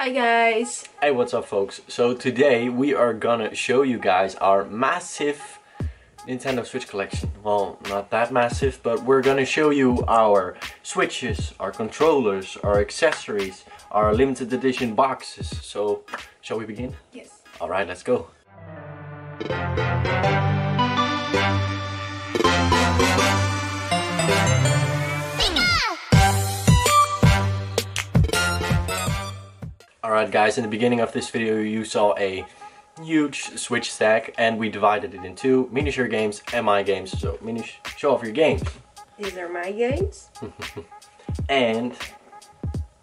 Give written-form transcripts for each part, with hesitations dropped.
Hi guys! Hey, what's up folks? So today we are gonna show you guys our massive Nintendo Switch collection. Well, not that massive, but we're gonna show you our Switches, our controllers, our accessories, our limited edition boxes. So, shall we begin? Yes. Alright, let's go. Alright guys, in the beginning of this video you saw a huge Switch stack and we divided it in two, miniature games and my games. So Minish, show off your games. These are my games. And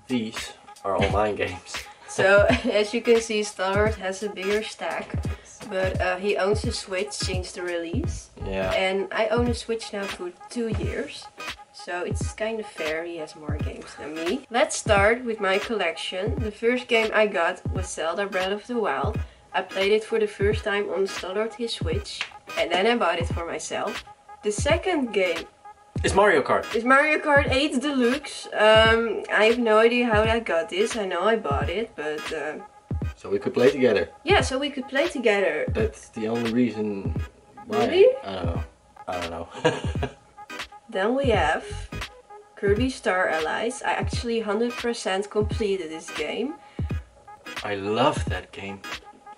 these are all my games. So as you can see, Starlord has a bigger stack, but he owns a Switch since the release. Yeah. And I own a Switch now for 2 years. So it's kind of fair, he has more games than me. Let's start with my collection. The first game I got was Zelda Breath of the Wild. I played it for the first time on Starlord his Switch, and then I bought it for myself. The second game It's Mario Kart. is Mario Kart 8 Deluxe. I have no idea how I got this. I know I bought it, but So we could play together. yeah, so we could play together. That's the only reason why. Really? I don't know. Then we have Kirby Star Allies. I actually 100% completed this game. I love that game.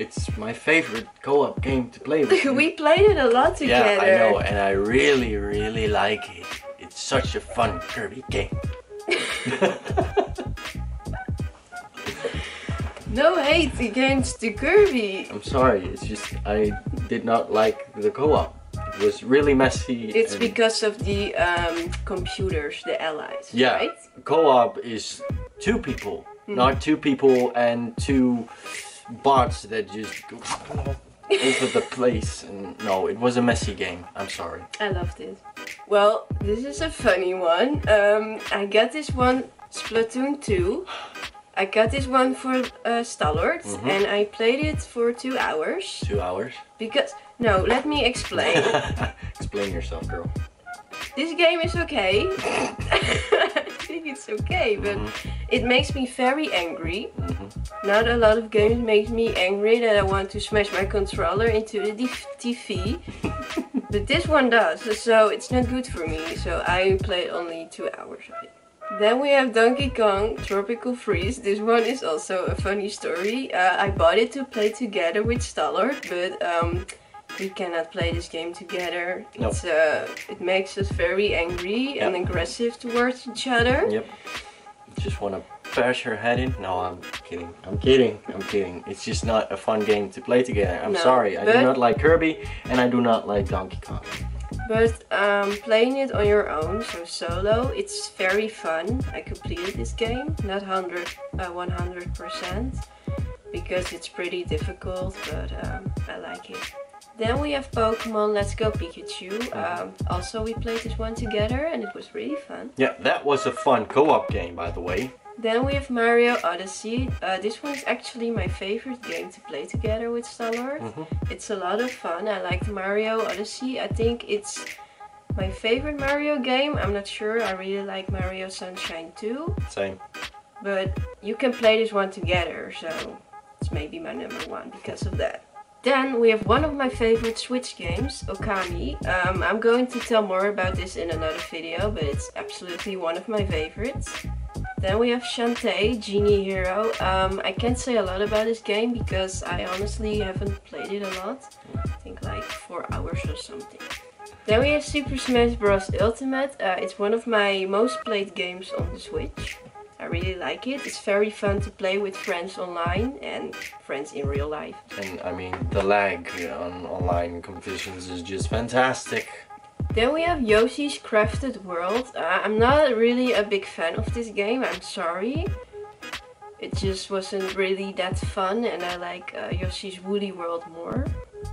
It's my favorite co-op game to play with. We played it a lot together. Yeah, I know, and I really like it. It's such a fun Kirby game. No hate against the Kirby. I'm sorry, it's just I did not like the co-op. It was really messy. It's because of the computers, the allies, yeah, right? co-op is two people, not two people and two bots that just go over the place. And no, it was a messy game. I'm sorry. I loved it. Well, this is a funny one. I got this one, Splatoon 2. I got this one for Starlord, and I played it for 2 hours. 2 hours? Because, no, let me explain. Explain yourself, girl. This game is okay. I think it's okay, but it makes me very angry. Not a lot of games make me angry that I want to smash my controller into the TV. But this one does, so it's not good for me. So I played only 2 hours of it. Then we have Donkey Kong Tropical Freeze. This one is also a funny story. I bought it to play together with Starlord, but we cannot play this game together. Nope. It's, it makes us very angry and aggressive towards each other. Yep. Just want to bash her head in? No, I'm kidding. I'm kidding. I'm kidding. It's just not a fun game to play together. I'm sorry. I do not like Kirby and I do not like Donkey Kong. But playing it on your own, so solo, it's very fun. I completed this game, not 100%, because it's pretty difficult, but I like it. Then we have Pokemon Let's Go Pikachu. Also we played this one together and it was really fun. Yeah, that was a fun co-op game, by the way. Then we have Mario Odyssey. This one is actually my favorite game to play together with Starlord. It's a lot of fun. I like Mario Odyssey. I think it's my favorite Mario game. I'm not sure. I really like Mario Sunshine too. Same. But you can play this one together, so it's maybe my #1 because of that. Then we have one of my favorite Switch games, Okami. I'm going to tell more about this in another video, but it's absolutely one of my favorites. Then we have Shantae, Genie Hero. I can't say a lot about this game because I honestly haven't played it a lot. I think like 4 hours or something. Then we have Super Smash Bros. Ultimate. It's one of my most played games on the Switch. I really like it. It's very fun to play with friends online and friends in real life. And I mean, the lag on online competitions is just fantastic. Then we have Yoshi's Crafted World. I'm not really a big fan of this game, I'm sorry. It just wasn't really that fun and I like Yoshi's Woolly World more.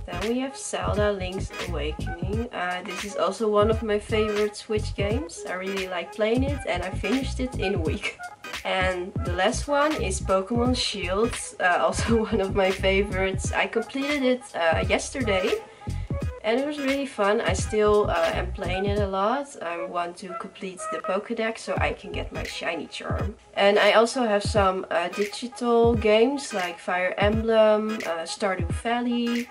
Then we have Zelda Link's Awakening. This is also one of my favorite Switch games. I really like playing it and I finished it in a week. And the last one is Pokemon Shield, also one of my favorites. I completed it yesterday. and it was really fun. I still am playing it a lot. I want to complete the Pokédex so I can get my shiny charm. And I also have some digital games like Fire Emblem, Stardew Valley.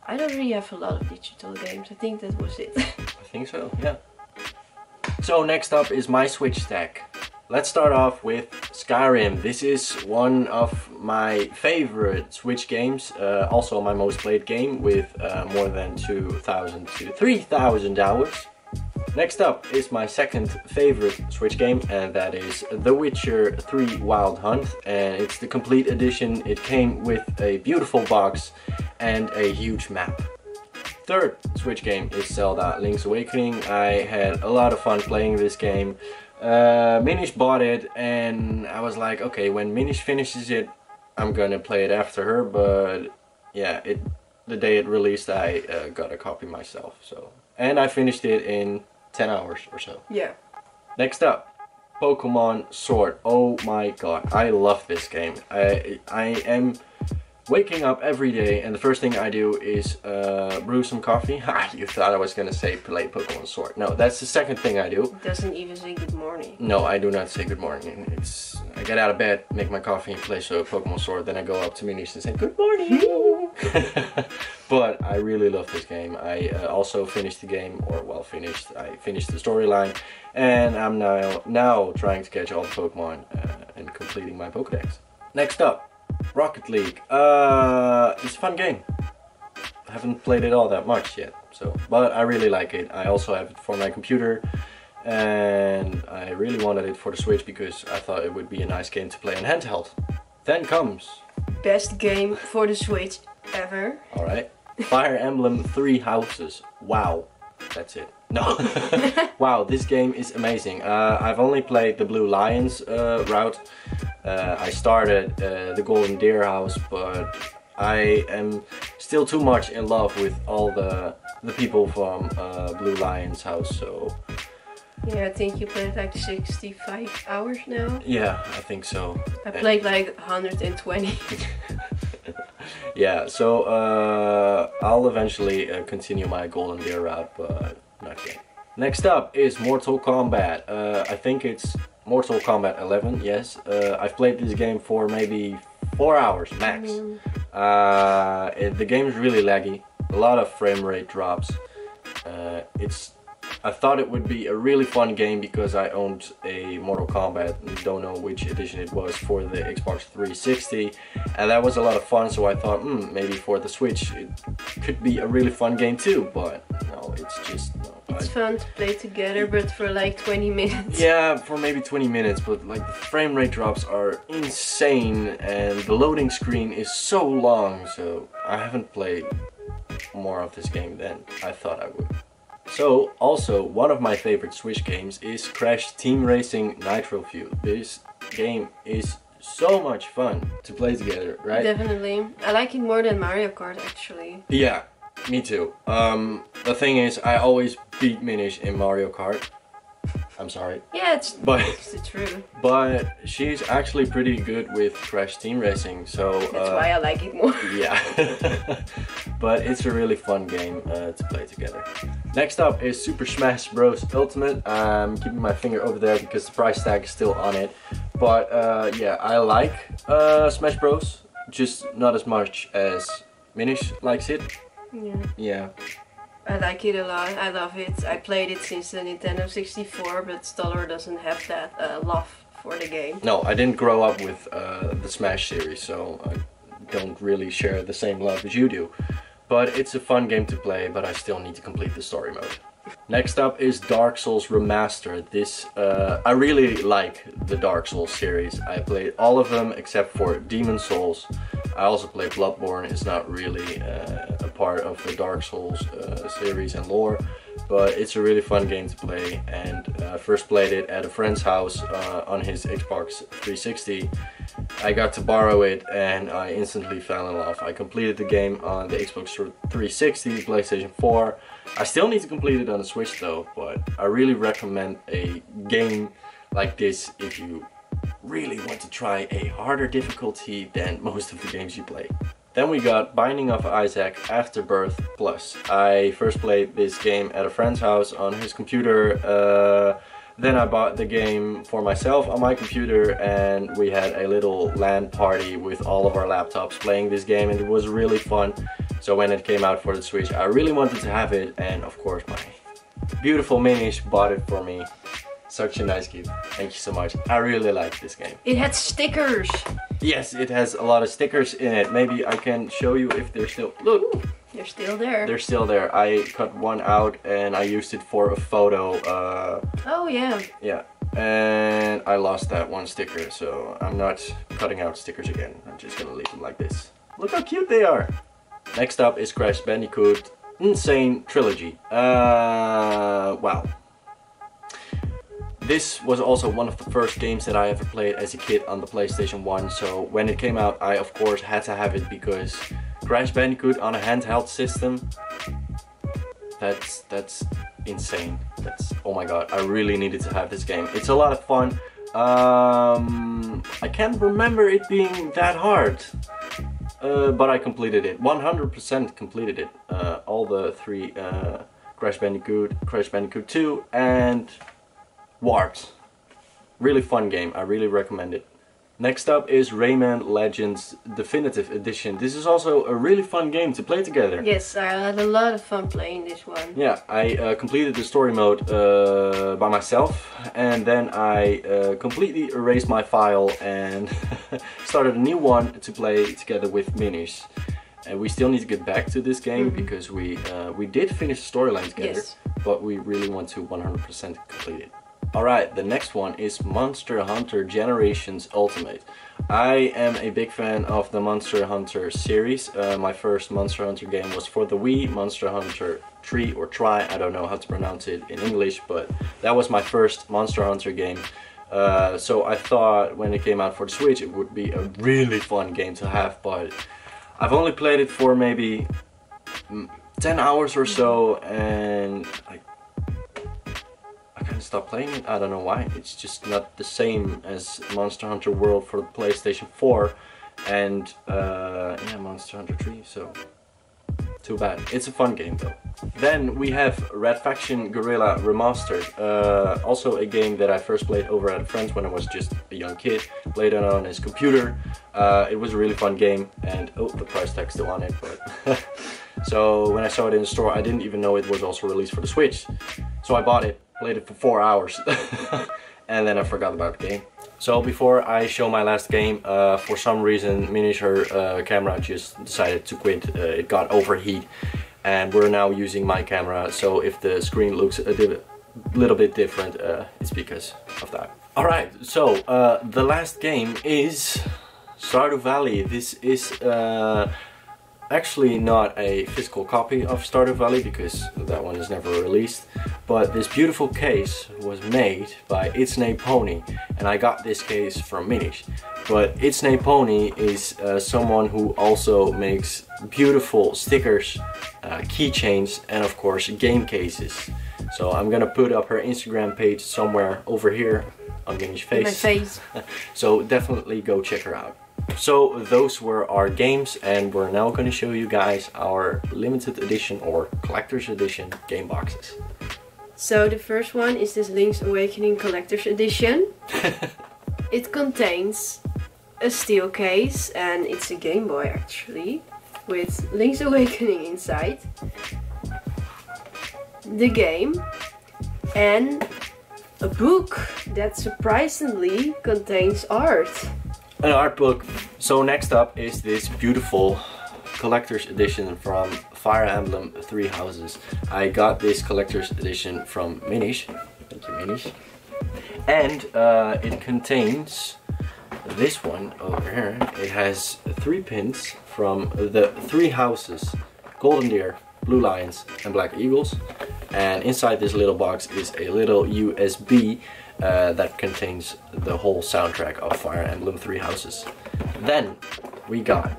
I don't really have a lot of digital games. I think that was it. I think so, yeah. So next up is my Switch stack. Let's start off with Skyrim. This is one of my favorite Switch games, also my most played game with more than 2,000 to 3,000 hours. Next up is my second favorite Switch game, and that is The Witcher 3 Wild Hunt, and it's the complete edition. It came with a beautiful box and a huge map. Third Switch game is Zelda Link's Awakening. I had a lot of fun playing this game. Minish bought it and I was like, okay, when Minish finishes it, I'm gonna play it after her, but yeah, the day it released I got a copy myself, so. And I finished it in 10 hours or so. Yeah. Next up, Pokemon Sword. Oh my god, I love this game. I am waking up every day and the first thing I do is brew some coffee. Ha, you thought I was gonna say play Pokemon Sword. No, that's the second thing I do. It doesn't even say good morning. No, I do not say good morning. I get out of bed, make my coffee and play Pokemon Sword, then I go up to Minish and say good morning. But I really love this game. I also finished the game, or well I finished the storyline, and I'm now trying to catch all the Pokemon and completing my Pokédex. Next up, Rocket League. It's a fun game. I haven't played it all that much yet, but I really like it. I also have it for my computer, and I really wanted it for the Switch because I thought it would be a nice game to play on handheld. Then comes best game for the Switch ever. Alright. Fire Emblem 3 Houses. Wow. That's it. No. Wow, this game is amazing. I've only played the Blue Lions route. I started the Golden Deer house, but I am still too much in love with all the people from Blue Lions house, so... Yeah, I think you played like 65 hours now. Yeah, I think so. I played like 120. Yeah, so I'll eventually continue my Golden Deer route, but not yet. Next up is Mortal Kombat. I think it's Mortal Kombat 11, yes. I've played this game for maybe 4 hours max. The game is really laggy, a lot of frame rate drops. I thought it would be a really fun game because I owned a Mortal Kombat, don't know which edition it was, for the Xbox 360, and that was a lot of fun, so I thought maybe for the Switch it could be a really fun game too, but no, it's just no. It's fun to play together, but for like 20 minutes. Yeah, for maybe 20 minutes, but like the frame rate drops are insane and the loading screen is so long, so I haven't played more of this game than I thought I would. So, also, one of my favorite Switch games is Crash Team Racing Nitro Fuel. This game is so much fun to play together, right? Definitely. I like it more than Mario Kart, actually. Yeah, me too. The thing is, I always beat Minish in Mario Kart. I'm sorry. Yeah, it's the truth. But she's actually pretty good with Crash Team Racing, so... That's why I like it more. Yeah. But it's a really fun game to play together. Next up is Super Smash Bros. Ultimate. I'm keeping my finger over there because the price tag is still on it. But yeah, I like Smash Bros. Just not as much as Minish likes it. Yeah. I like it a lot. I love it. I played it since the Nintendo 64, but Stoller doesn't have that love for the game. No, I didn't grow up with the Smash series, so I don't really share the same love as you do. But it's a fun game to play, but I still need to complete the story mode. Next up is Dark Souls Remastered. This, I really like the Dark Souls series. I played all of them except for Demon Souls. I also played Bloodborne. It's not really a part of the Dark Souls series and lore, but it's a really fun game to play, and I first played it at a friend's house on his Xbox 360. I got to borrow it and I instantly fell in love. I completed the game on the Xbox 360, PlayStation 4. I still need to complete it on the Switch though, but I really recommend a game like this if you really want to try a harder difficulty than most of the games you play. Then we got Binding of Isaac Afterbirth Plus. I first played this game at a friend's house on his computer. Then I bought the game for myself on my computer, and we had a little LAN party with all of our laptops playing this game, and it was really fun. So when it came out for the Switch, I really wanted to have it, and of course my beautiful Minish bought it for me. Such a nice gift. Thank you so much. I really like this game. It had stickers. Yes, it has a lot of stickers in it. Maybe I can show you if they're still... Look! Ooh, they're still there. They're still there. I cut one out and I used it for a photo. Oh yeah. Yeah. And I lost that one sticker, so I'm not cutting out stickers again. I'm just gonna leave them like this. Look how cute they are! Next up is Crash Bandicoot N. Sane Trilogy. Wow. This was also one of the first games that I ever played as a kid on the PlayStation 1, so when it came out I of course had to have it, because Crash Bandicoot on a handheld system, that's insane. Oh my god, I really needed to have this game. It's a lot of fun. I can't remember it being that hard, but I completed it. 100% completed it. All the three Crash Bandicoot, Crash Bandicoot 2 and Warped. Really fun game, I really recommend it. Next up is Rayman Legends Definitive Edition. This is also a really fun game to play together. Yes, I had a lot of fun playing this one. Yeah, I completed the story mode by myself, and then I completely erased my file and started a new one to play together with Minish. And we still need to get back to this game because we did finish the storyline together, yes, but we really want to 100% complete it. Alright, the next one is Monster Hunter Generations Ultimate. I am a big fan of the Monster Hunter series. My first Monster Hunter game was for the Wii, Monster Hunter 3 or Tri, I don't know how to pronounce it in English, but that was my first Monster Hunter game. So I thought when it came out for the Switch it would be a really fun game to have, but I've only played it for maybe 10 hours or so, and I can't stop playing it. I don't know why. It's just not the same as Monster Hunter World for the PlayStation 4 and yeah, Monster Hunter 3, so too bad. It's a fun game though. Then we have Red Faction Guerrilla Remastered. Also a game that I first played over at a friend's when I was just a young kid. Played it on his computer. It was a really fun game, and oh, the price tag's still on it, but so when I saw it in the store I didn't even know it was also released for the Switch. So I bought it, played it for 4 hours, and then I forgot about the game. So before I show my last game, for some reason Minish, her camera just decided to quit. It got overheat, and we're now using my camera, so if the screen looks a little bit different, it's because of that. Alright, so the last game is Stardew Valley. This is actually not a physical copy of Stardew Valley because that one is never released, but this beautiful case was made by Itsney Pony, and I got this case from Minish. But Itsney Pony is someone who also makes beautiful stickers, keychains, and of course game cases. So I'm gonna put up her Instagram page somewhere over here on Minish's face. My face. So definitely go check her out. So those were our games, and we're now going to show you guys our limited edition or collector's edition game boxes. So the first one is this Link's Awakening collector's edition. It contains a steel case, and it's a Game Boy actually, with Link's Awakening inside, the game, and a book that surprisingly contains art. An art book. So next up is this beautiful collector's edition from Fire Emblem Three Houses. I got this collector's edition from Minish. Thank you, Minish. And it contains this one over here. It has 3 pins from the 3 houses: Golden Deer, Blue Lions, and Black Eagles. And inside this little box is a little USB that contains the whole soundtrack of Fire Emblem Three Houses. Then we got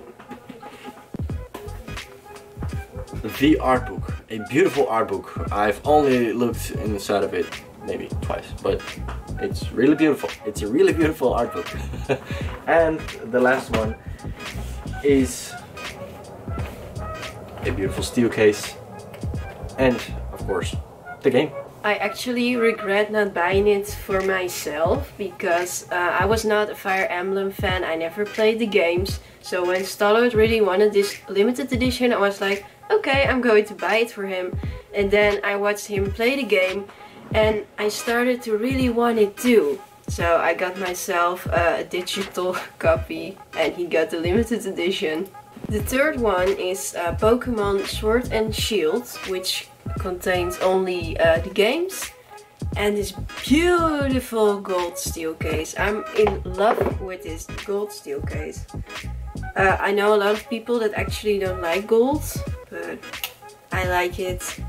the art book, a beautiful art book. I've only looked inside of it maybe twice, but it's really beautiful. It's a really beautiful art book. And the last one is a beautiful steel case, and of course the game. I actually regret not buying it for myself because I was not a Fire Emblem fan. I never played the games. So when Stallard really wanted this limited edition, I was like, okay, I'm going to buy it for him. And then I watched him play the game and I started to really want it too. So I got myself a digital copy and he got the limited edition. The third one is Pokemon Sword and Shield, which contains only the games and this beautiful gold steel case. I'm in love with this gold steel case. I know a lot of people that actually don't like gold, but I like it.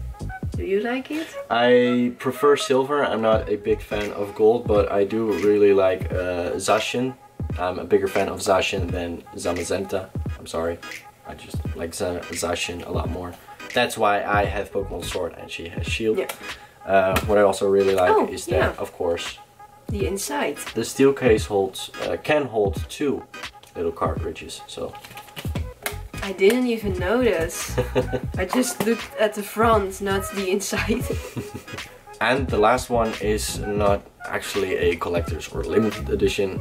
Do you like it? I prefer silver. I'm not a big fan of gold, but I do really like Zacian. I'm a bigger fan of Zacian than Zamazenta. I'm sorry. I just like Zacian a lot more. That's why I have Pokemon Sword and she has Shield. Yeah. What I also really like is that, of course, the inside. The steel case holds can hold 2 little cartridges. So I didn't even notice. I just looked at the front, not the inside. And the last one is not actually a collector's or limited edition.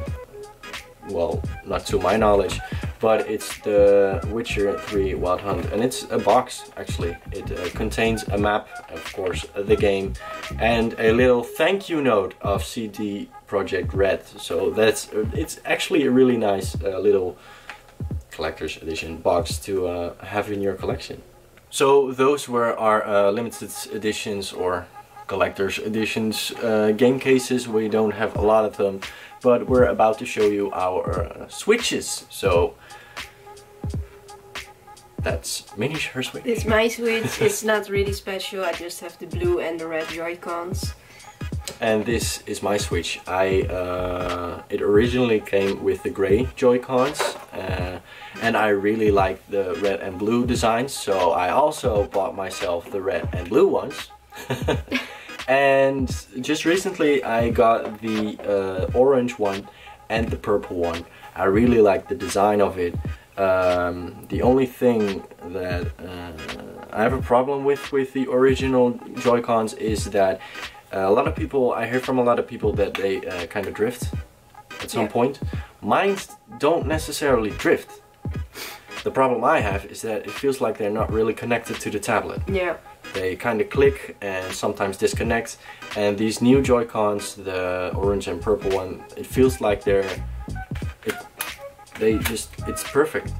Well, not to my knowledge, but it's the Witcher 3 Wild Hunt, and it's a box actually. It contains a map, of course, the game, and a little thank you note of CD Projekt Red. So it's actually a really nice little collector's edition box to have in your collection. So those were our limited editions or collector's editions game cases. We don't have a lot of them, but we're about to show you our switches. So that's Minnie's her switch. It's my switch. It's not really special. I just have the blue and the red Joy-Cons. And this is my switch. It originally came with the gray Joy-Cons, and I really like the red and blue designs, so I also bought myself the red and blue ones. And just recently I got the orange one and the purple one. I really like the design of it. The only thing that I have a problem with the original Joy-Cons is that a lot of people, I hear from a lot of people that they kind of drift at some point. Mine don't necessarily drift. The problem I have is that it feels like they're not really connected to the tablet. Yeah. They kind of click and sometimes disconnect, and these new Joy-Cons, the orange and purple one, it feels like it's perfect.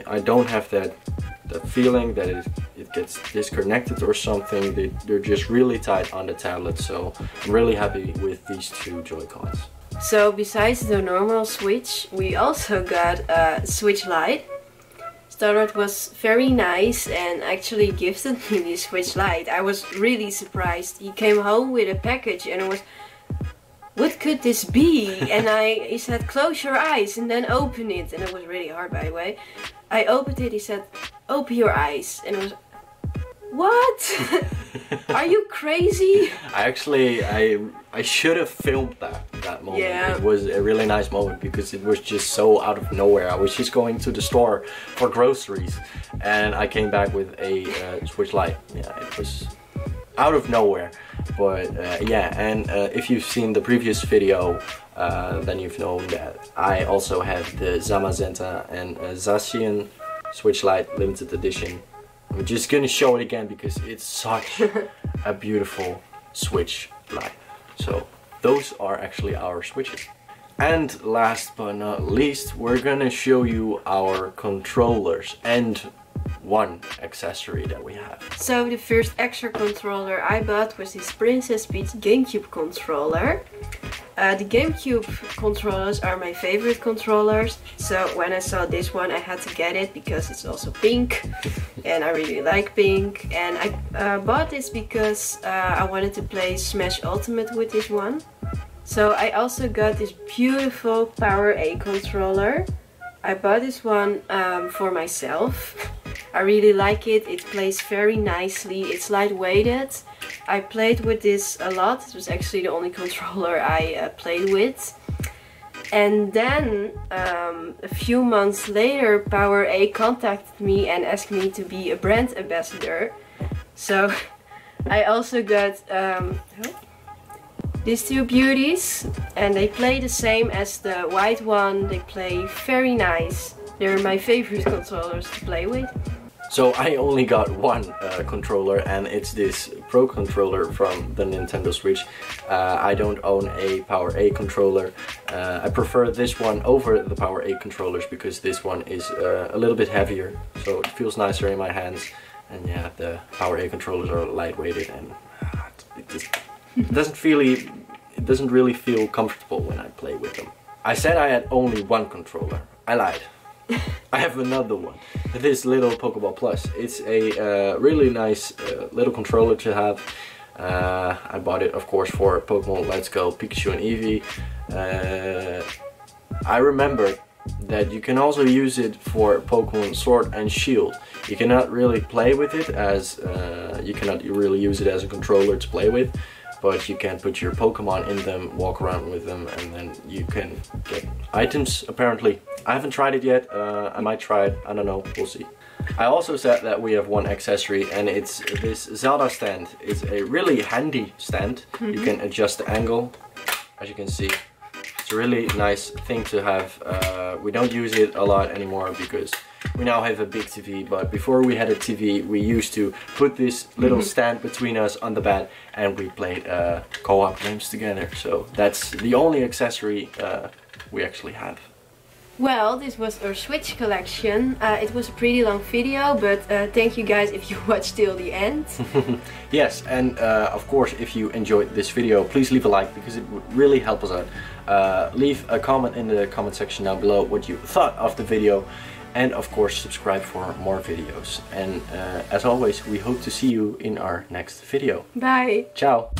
I don't have that feeling that it gets disconnected or something. They're just really tight on the tablet, so I'm really happy with these 2 Joy-Cons. So besides the normal Switch, we also got a Switch Lite. Stallard was very nice and actually gifted me this Switch Lite. I was really surprised. He came home with a package and I was, what could this be? And he said, close your eyes and then open it. And it was really hard, by the way. I opened it, he said, open your eyes. And I was, what? Are you crazy? I should have filmed that moment. Yeah. It was a really nice moment because it was just so out of nowhere. I was just going to the store for groceries and I came back with a Switch Lite. Yeah, it was out of nowhere. But yeah, and if you've seen the previous video, then you've known that I also have the Zamazenta and Zacian Switch Lite limited edition. I'm just gonna show it again because it's such a beautiful Switch Lite. So those are actually our switches. And last but not least, we're gonna show you our controllers and one accessory that we have. So the first extra controller I bought was this Princess Peach GameCube controller. The GameCube controllers are my favorite controllers, so when I saw this one I had to get it because it's also pink and I really like pink. And I bought this because I wanted to play Smash Ultimate with this one. So I also got this beautiful Power A controller. I bought this one for myself. I really like it. It plays very nicely. It's lightweighted. I played with this a lot. It was actually the only controller I played with. And then a few months later, PowerA contacted me and asked me to be a brand ambassador. So I also got these two beauties, and they play the same as the white one. They play very nice. They're my favorite controllers to play with. So I only got one controller, and it's this Pro controller from the Nintendo Switch. I don't own a PowerA controller. I prefer this one over the PowerA controllers because this one is a little bit heavier, so it feels nicer in my hands. And yeah, the PowerA controllers are lightweighted, and it doesn't really feel comfortable when I play with them. I said I had only one controller. I lied. I have another one. This little Pokeball Plus. It's a really nice little controller to have. I bought it, of course, for Pokemon Let's Go, Pikachu and Eevee. I remember that you can also use it for Pokemon Sword and Shield. You cannot really play with it as you cannot really use it as a controller to play with, but you can put your Pokemon in them, walk around with them, and then you can get items, apparently. I haven't tried it yet. I might try it. I don't know. We'll see. I also said that we have one accessory, and it's this Zelda stand. It's a really handy stand. You can adjust the angle, as you can see. It's a really nice thing to have. We don't use it a lot anymore because we now have a big TV, but before we had a TV, we used to put this little stand between us on the bed, and we played co-op games together. So that's the only accessory we actually have. Well, this was our Switch collection. It was a pretty long video, but thank you guys if you watched till the end. Yes, and of course, if you enjoyed this video, please leave a like because it would really help us out. Leave a comment in the comment section down below what you thought of the video, and of course subscribe for more videos. And as always, we hope to see you in our next video. Bye! Ciao!